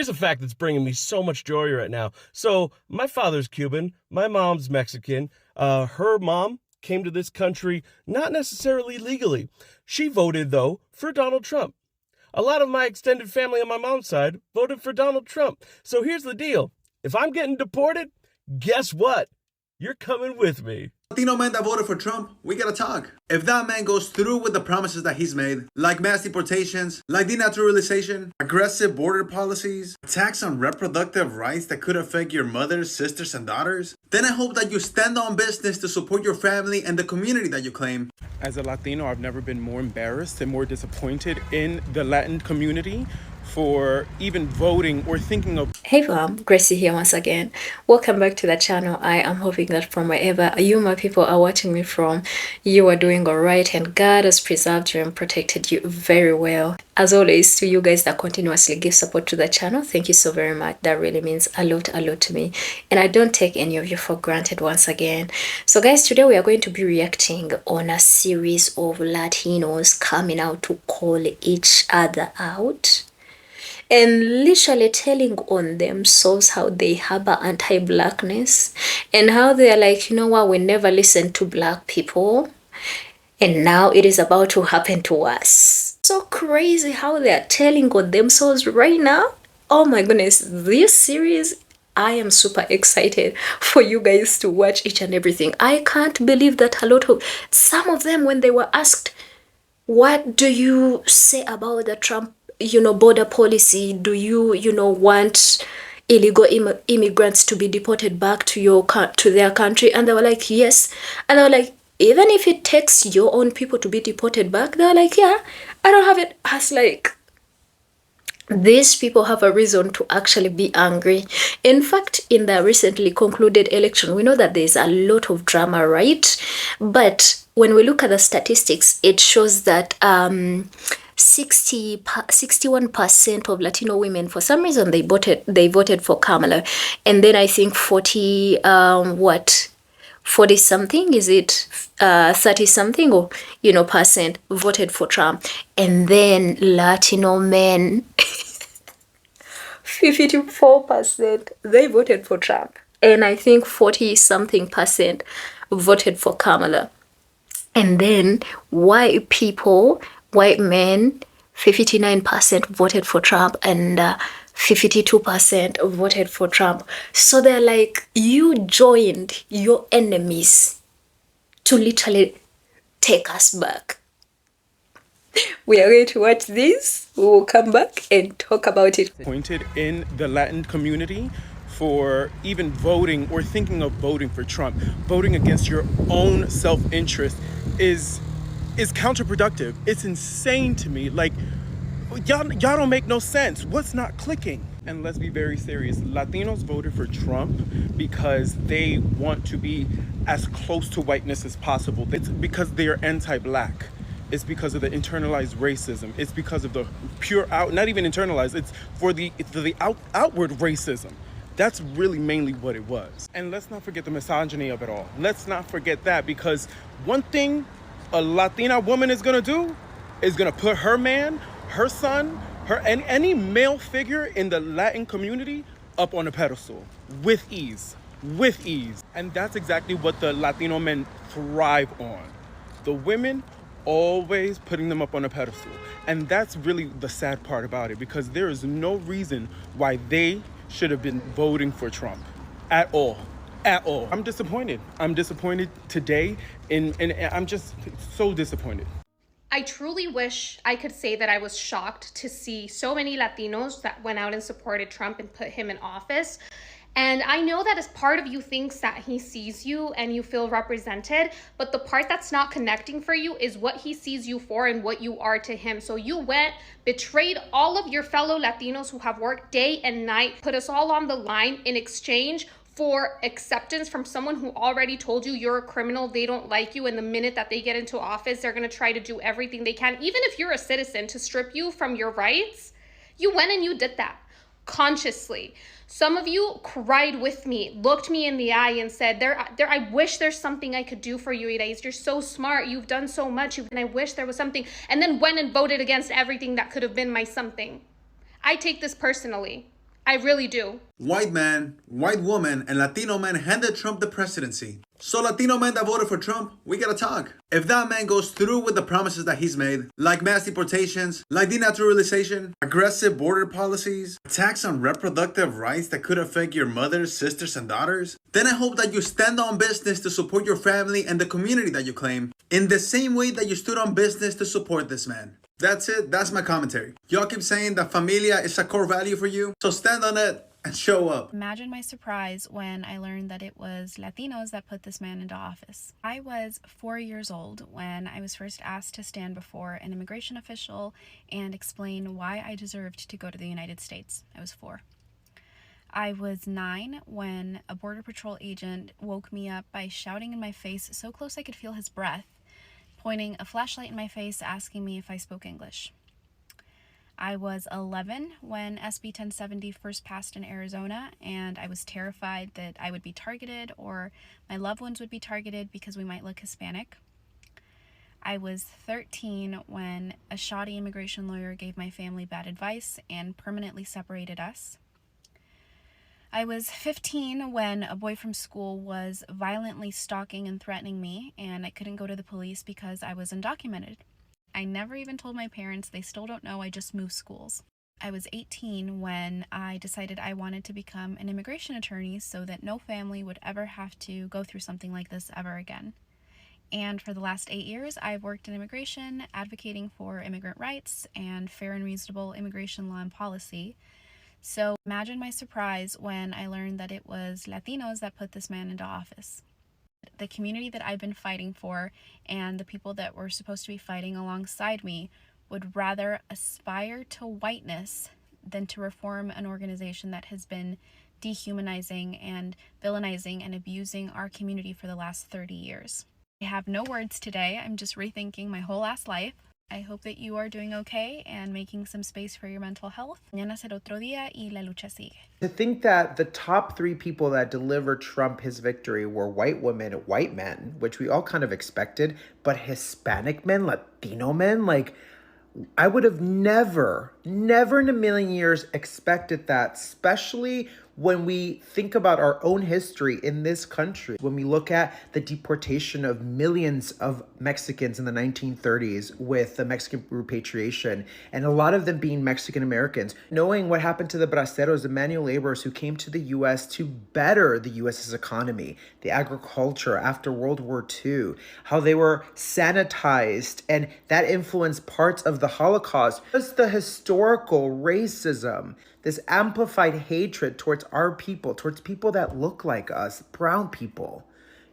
Here's a fact that's bringing me so much joy right now. So, my father's Cuban, my mom's Mexican. Her mom came to this country not necessarily legally. She voted, though, for Donald Trump. A lot of my extended family on my mom's side voted for Donald Trump. So, here's the deal. If I'm getting deported, guess what? You're coming with me. Latino man that voted for Trump, we gotta talk. If that man goes through with the promises that he's made, like mass deportations, like denaturalization, aggressive border policies, attacks on reproductive rights that could affect your mothers, sisters, and daughters, then I hope that you stand on business to support your family and the community that you claim. As a Latino, I've never been more embarrassed and more disappointed in the Latin community for even voting or thinking of. Hey fam, Gracie here once again. Welcome back to the channel. I am hoping that from wherever you my people are watching me from, you are doing alright and God has preserved you and protected you very well. As always, to you guys that continuously give support to the channel, thank you so very much. That really means a lot to me. And I don't take any of you for granted once again. So guys, today we are going to be reacting on a series of Latinos coming out to call each other out and literally telling on themselves how they harbor anti-blackness and how they are like, you know what, we never listened to black people and now it is about to happen to us. So crazy how they are telling on themselves right now. Oh my goodness, this series, I am super excited for you guys to watch each and everything. I can't believe that some of them, when they were asked, what do you say about the Trump border policy? Do you want illegal immigrants to be deported back to their country? And they were like, yes. And they were like, even if it takes your own people to be deported back, they were like, yeah, I don't have it. I was like, these people have a reason to actually be angry. In fact, in the recently concluded election, we know that there's a lot of drama, right? But when we look at the statistics, it shows that 61% of Latino women, for some reason, they voted for Kamala, and then I think 40 something, is it 30 something or percent voted for Trump. And then Latino men 54% they voted for Trump, and I think 40 something percent voted for Kamala. And then white men, 59% voted for Trump and 52% voted for Trump. So they're like, you joined your enemies to literally take us back. We are going to watch this. We will come back and talk about it. Pointed in the Latin community for even voting or thinking of voting for Trump. Voting against your own self-interest is counterproductive. It's insane to me. Like, y'all don't make no sense. What's not clicking? And let's be very serious. Latinos voted for Trump because they want to be as close to whiteness as possible. It's because they are anti-black. It's because of the internalized racism. It's because of the not even internalized, it's for the outward racism. That's really mainly what it was. And let's not forget the misogyny of it all. Let's not forget that, because one thing a Latina woman is gonna do is gonna put her man, her son, and any male figure in the Latin community up on a pedestal with ease. And that's exactly what the Latino men thrive on. The women always putting them up on a pedestal. And that's really the sad part about it, because there is no reason why they should have been voting for Trump at all. I'm disappointed today, and I'm just so disappointed. I truly wish I could say that I was shocked to see so many Latinos that went out and supported Trump and put him in office. And I know that as part of you thinks that he sees you and you feel represented, but the part that's not connecting for you is what he sees you for and what you are to him. So you went, betrayed all of your fellow Latinos who have worked day and night, put us all on the line in exchange for acceptance from someone who already told you you're a criminal, they don't like you, and the minute that they get into office, they're going to try to do everything they can, even if you're a citizen, to strip you from your rights. You went and you did that consciously. Some of you cried with me, looked me in the eye and said, I wish there's something I could do for you, Irais. You're so smart. You've done so much. And I wish there was something. And then went and voted against everything that could have been my something. I take this personally. I really do. White man, white woman, and Latino man handed Trump the presidency. So Latino men that voted for Trump, we gotta talk. If that man goes through with the promises that he's made, like mass deportations, like denaturalization, aggressive border policies, attacks on reproductive rights that could affect your mothers, sisters, and daughters, then I hope that you stand on business to support your family and the community that you claim, in the same way that you stood on business to support this man. That's it. That's my commentary. Y'all keep saying that familia is a core value for you, so stand on it and show up. Imagine my surprise when I learned that it was Latinos that put this man into office. I was 4 years old when I was first asked to stand before an immigration official and explain why I deserved to go to the United States. I was 4. I was 9 when a Border Patrol agent woke me up by shouting in my face so close I could feel his breath, pointing a flashlight in my face, asking me if I spoke English. I was 11 when SB 1070 first passed in Arizona, and I was terrified that I would be targeted or my loved ones would be targeted because we might look Hispanic. I was 13 when a shoddy immigration lawyer gave my family bad advice and permanently separated us. I was 15 when a boy from school was violently stalking and threatening me, and I couldn't go to the police because I was undocumented. I never even told my parents. They still don't know I just moved schools. I was 18 when I decided I wanted to become an immigration attorney so that no family would ever have to go through something like this ever again. And for the last 8 years, I've worked in immigration, advocating for immigrant rights and fair and reasonable immigration law and policy. So imagine my surprise when I learned that it was Latinos that put this man into office. The community that I've been fighting for and the people that were supposed to be fighting alongside me would rather aspire to whiteness than to reform an organization that has been dehumanizing and villainizing and abusing our community for the last 30 years. I have no words today. I'm just rethinking my whole ass life. I hope that you are doing okay and making some space for your mental health. Mañana será otro día y la lucha sigue. To think that the top 3 people that delivered Trump his victory were white women, white men, which we all kind of expected, but Hispanic men, Latino men, like, I would have never in a million years expected that, especially when we think about our own history in this country. When we look at the deportation of millions of Mexicans in the 1930s with the Mexican repatriation, and a lot of them being Mexican Americans, knowing what happened to the braceros, the manual laborers who came to the U.S. to better the U.S.'s economy, the agriculture after World War II, how they were sanitized, and that influenced parts of the Holocaust. Just the historical racism, this amplified hatred towards our people, towards people that look like us, brown people.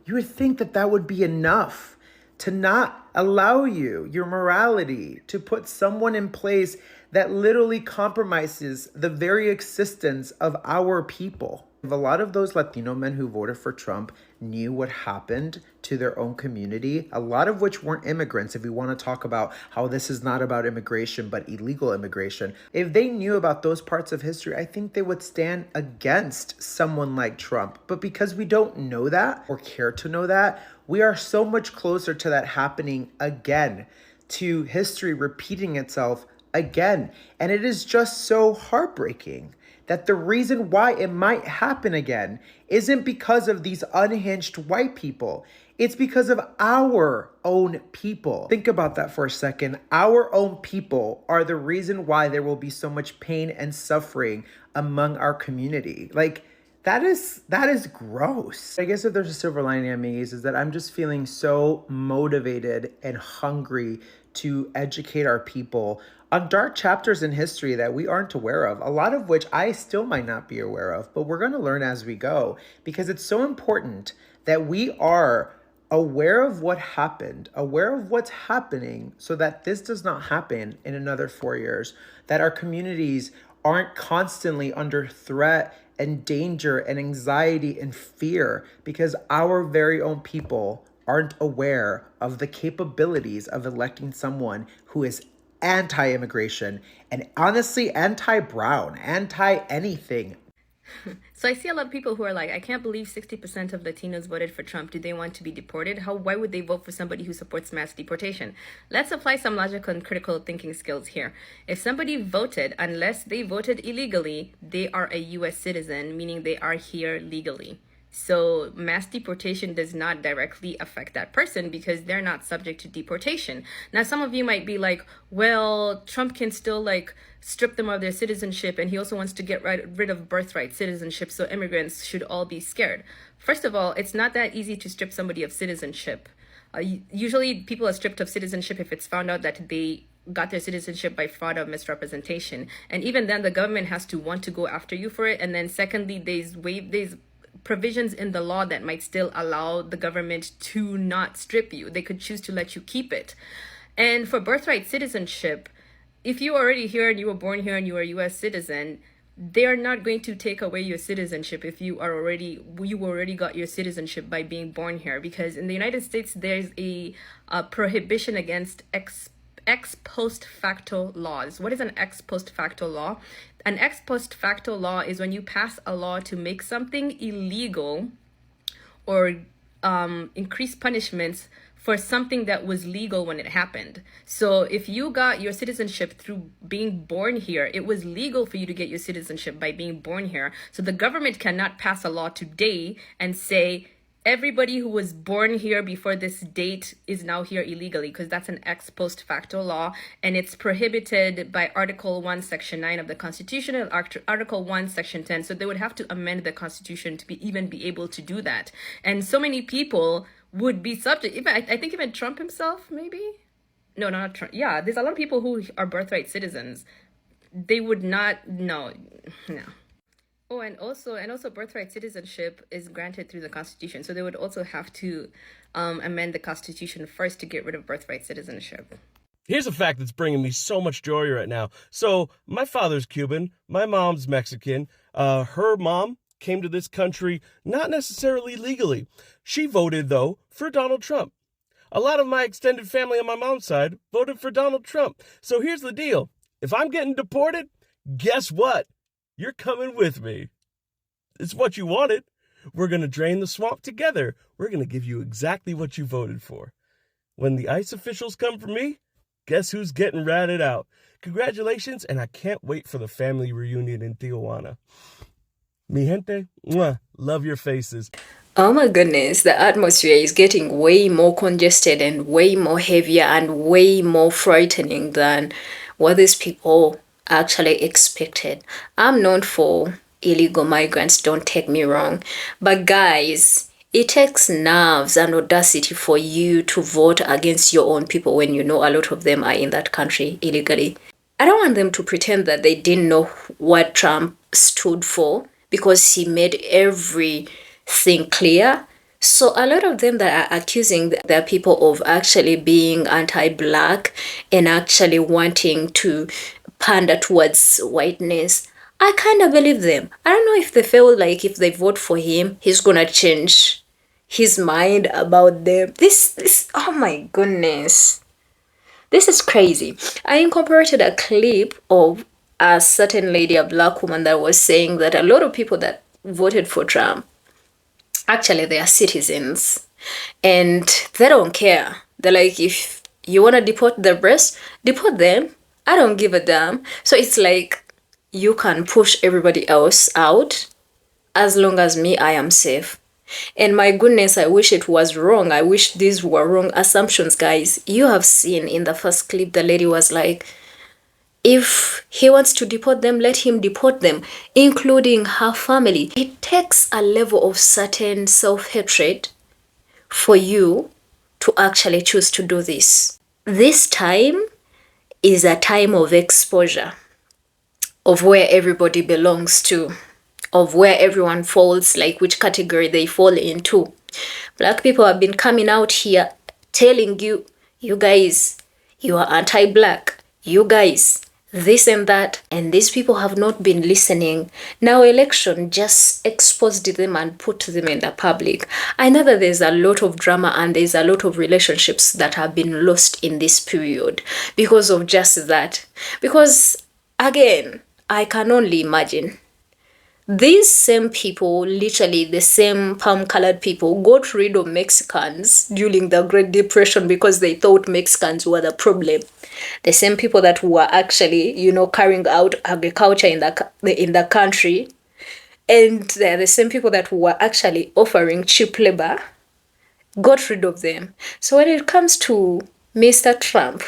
You would think that that would be enough to not allow you, your morality, to put someone in place that literally compromises the very existence of our people. A lot of those Latino men who voted for Trump knew what happened to their own community, a lot of which weren't immigrants. If we want to talk about how this is not about immigration, but illegal immigration, if they knew about those parts of history, I think they would stand against someone like Trump. But because we don't know that or care to know that, we are so much closer to that happening again, to history repeating itself again. And it is just so heartbreaking that the reason why it might happen again isn't because of these unhinged white people. It's because of our own people. Think about that for a second. Our own people are the reason why there will be so much pain and suffering among our community. Like, that is gross. I guess if there's a silver lining, amigos, is that I'm just feeling so motivated and hungry to educate our people on dark chapters in history that we aren't aware of, a lot of which I still might not be aware of, but we're going to learn as we go, because it's so important that we are aware of what happened, aware of what's happening, so that this does not happen in another 4 years, that our communities aren't constantly under threat and danger and anxiety and fear because our very own people aren't aware of the capabilities of electing someone who is anti-immigration and honestly anti-brown, anti-anything. So I see a lot of people who are like, I can't believe 60% of Latinos voted for Trump. Do they want to be deported? Why would they vote for somebody who supports mass deportation? Let's apply some logical and critical thinking skills here. If somebody voted, unless they voted illegally, they are a US citizen, meaning they are here legally. So mass deportation does not directly affect that person because they're not subject to deportation. Now, some of you might be like, well, Trump can still like strip them of their citizenship, and he also wants to get rid of birthright citizenship, so immigrants should all be scared. First of all, it's not that easy to strip somebody of citizenship. Usually people are stripped of citizenship if it's found out that they got their citizenship by fraud or misrepresentation. And even then, the government has to want to go after you for it. And then secondly, there's provisions in the law that might still allow the government to not strip you. They could choose to let you keep it. And for birthright citizenship, if you are already here and you were born here and you are a US citizen, they are not going to take away your citizenship if you already got your citizenship by being born here, because in the United States there's a prohibition against ex post facto laws. What is an ex post facto law? An ex post facto law is when you pass a law to make something illegal or increase punishments for something that was legal when it happened. So if you got your citizenship through being born here, it was legal for you to get your citizenship by being born here. So the government cannot pass a law today and say, everybody who was born here before this date is now here illegally, because that's an ex post facto law, and it's prohibited by Article 1, Section 9 of the Constitution and Article 1, Section 10. So they would have to amend the Constitution to even be able to do that. And so many people would be subject, even I think even Trump himself, maybe? No, not Trump. Yeah, there's a lot of people who are birthright citizens. They would not, no. Oh, and also birthright citizenship is granted through the Constitution. So they would also have to amend the Constitution first to get rid of birthright citizenship. Here's a fact that's bringing me so much joy right now. So my father's Cuban, my mom's Mexican. Her mom came to this country not necessarily legally. She voted, though, for Donald Trump. A lot of my extended family on my mom's side voted for Donald Trump. So here's the deal. If I'm getting deported, guess what? You're coming with me. It's what you wanted. We're going to drain the swamp together. We're going to give you exactly what you voted for. When the ICE officials come for me, guess who's getting ratted out? Congratulations, and I can't wait for the family reunion in Tijuana. Mi gente, mwah, love your faces. Oh my goodness, the atmosphere is getting way more congested and way more heavier and way more frightening than what these people actually expected. I'm known for illegal migrants, don't take me wrong. But guys, it takes nerves and audacity for you to vote against your own people when you know a lot of them are in that country illegally. I don't want them to pretend that they didn't know what Trump stood for, because he made everything clear. So a lot of them that are accusing their people of actually being anti-black and actually wanting to pander towards whiteness, I kind of believe them. I don't know if they feel like if they vote for him, he's gonna change his mind about them. This, oh my goodness. This is crazy. I incorporated a clip of a certain lady, a black woman, that was saying that a lot of people that voted for Trump, actually they are citizens and they don't care. They're like, if you want to deport the rest, deport them. I don't give a damn. So it's like you can push everybody else out as long as me, I am safe. And my goodness, I wish it was wrong. I wish these were wrong assumptions, guys. You have seen in the first clip, the lady was like, if he wants to deport them, let him deport them, including her family. It takes a level of certain self-hatred for you to actually choose to do this. This time is a time of exposure, of where everybody belongs to, of where everyone falls, like which category they fall into. Black people have been coming out here telling you, you guys, you are anti-black, you guys, this and that, and these people have not been listening. Now election just exposed them and put them in the public. I know that there's a lot of drama and there's a lot of relationships that have been lost in this period because of just that. Because again, I can only imagine These same people, literally the same palm-colored people, got rid of Mexicans during the Great Depression because they thought Mexicans were the problem. The same people that were actually, carrying out agriculture in the country, and they're the same people that were actually offering cheap labor, got rid of them. So when it comes to Mr. Trump,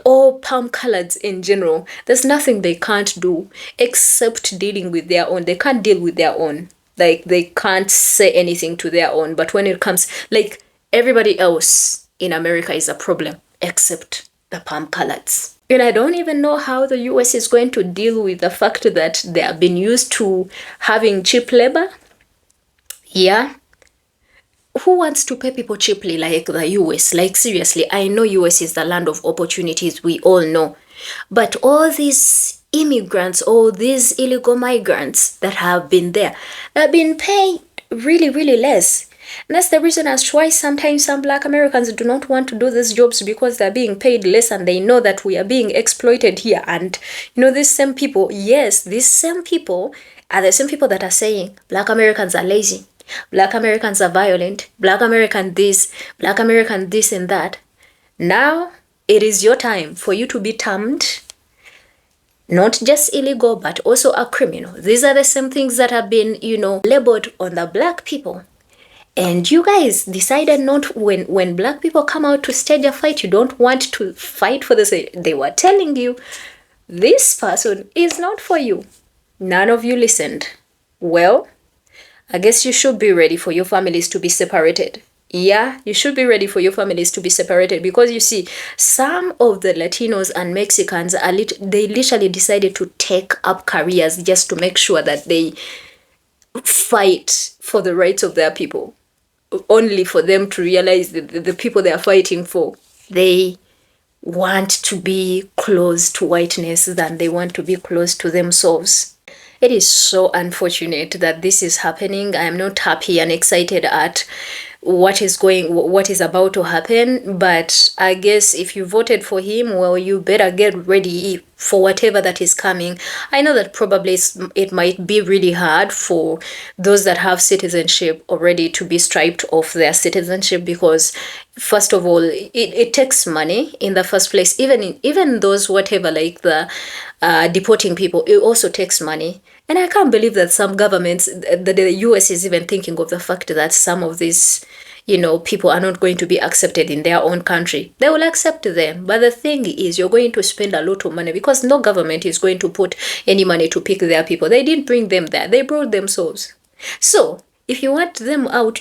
all palm coloreds in general, there's nothing they can't do except dealing with their own. They can't deal with their own. Like, they can't say anything to their own. But when it comes, like, everybody else in America is a problem except the palm coloreds. And I don't even know how the US is going to deal with the fact that they have been used to having cheap labor. Yeah. Who wants to pay people cheaply like the US? Like, seriously, I know US is the land of opportunities, we all know. But all these immigrants, all these illegal migrants that have been there, have been paid really, really less. And that's the reason as to why sometimes some Black Americans do not want to do these jobs, because they're being paid less and they know that we are being exploited here. And, these same people, yes, these same people are the same people that are saying Black Americans are lazy. Black Americans are violent. Black American this, Black American this and that. Now, it is your time for you to be termed not just illegal, but also a criminal. These are the same things that have been, labeled on the Black people. And you guys decided not, when Black people come out to stage a fight, you don't want to fight for this. They were telling you, this person is not for you. None of you listened. Well, I guess you should be ready for your families to be separated. Yeah, you should be ready for your families to be separated, because you see, some of the Latinos and Mexicans, they literally decided to take up careers just to make sure that they fight for the rights of their people, only for them to realize that the people they are fighting for, they want to be close to whiteness than they want to be close to themselves. It is so unfortunate that this is happening. I am not happy and excited at what is about to happen, but I guess if you voted for him, well, you better get ready for whatever that is coming. I know that probably it might be really hard for those that have citizenship already to be stripped of their citizenship, because first of all, it takes money in the first place. Even those whatever, like the deporting people, it also takes money. And I can't believe that some governments, that the US is even thinking of the fact that some of these, people are not going to be accepted in their own country. They will accept them. But the thing is, you're going to spend a lot of money, because no government is going to put any money to pick their people. They didn't bring them there. They brought themselves. So if you want them out,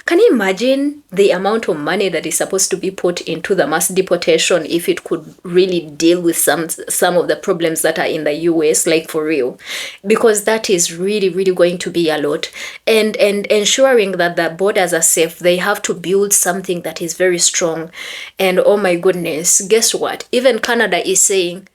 can you imagine the amount of money that is supposed to be put into the mass deportation if it could really deal with some of the problems that are in the US, like for real? Because that is really, really going to be a lot. And ensuring that the borders are safe, they have to build something that is very strong. And oh my goodness, guess what? Even Canada is saying,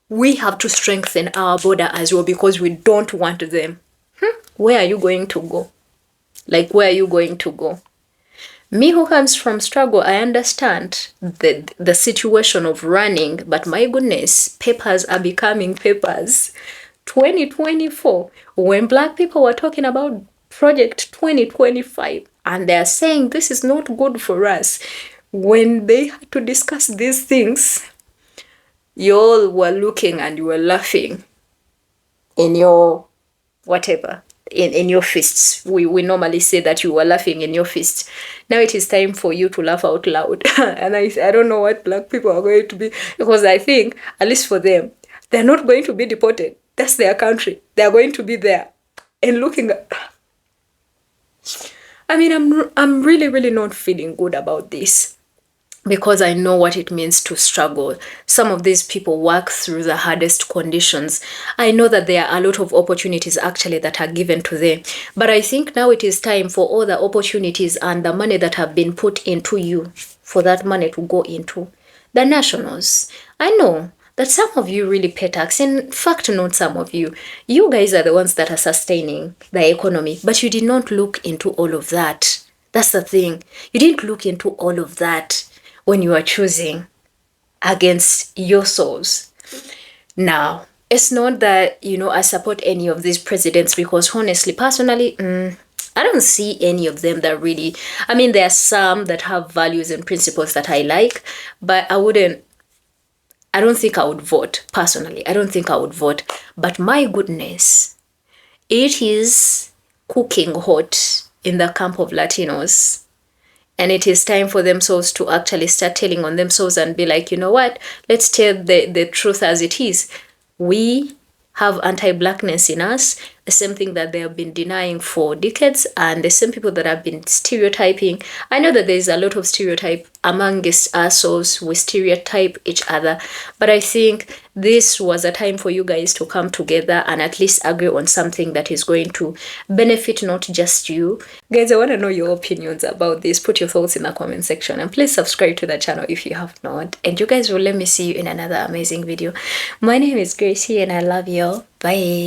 we have to strengthen our border as well, because we don't want them. Where are you going to go? Like, where are you going to go? Me, who comes from struggle, I understand the situation of running, but my goodness, papers are becoming papers. 2024, when Black people were talking about Project 2025, and they're saying this is not good for us, when they had to discuss these things, you all were looking and you were laughing in your whatever. In your fists. We normally say that you were laughing in your fists. Now it is time for you to laugh out loud. And I don't know what Black people are going to be, because I think, at least for them, they're not going to be deported. That's their country. They're going to be there. And looking at... I mean, I'm really, really not feeling good about this, because I know what it means to struggle. Some of these people work through the hardest conditions. I know that there are a lot of opportunities actually that are given to them. But I think now it is time for all the opportunities and the money that have been put into you, for that money to go into the nationals. I know that some of you really pay tax. In fact, not some of you. You guys are the ones that are sustaining the economy, but you did not look into all of that. That's the thing. You didn't look into all of that when you are choosing against your souls. Now, it's not that, I support any of these presidents, because honestly, personally, I don't see any of them that really, I mean, there are some that have values and principles that I like, but I don't think I would vote personally. I don't think I would vote. But my goodness, it is cooking hot in the camp of Latinos. And it is time for themselves to actually start telling on themselves and be like, you know what? Let's tell the truth as it is. We have anti-blackness in us, the same thing that they have been denying for decades, and the same people that have been stereotyping. I know that there's a lot of stereotype amongst ourselves. We stereotype each other, but I think this was a time for you guys to come together and at least agree on something that is going to benefit not just you. Guys, I want to know your opinions about this. Put your thoughts in the comment section, and please subscribe to the channel if you have not. And you guys will let me see you in another amazing video. My name is Gracie, and I love you all. Bye.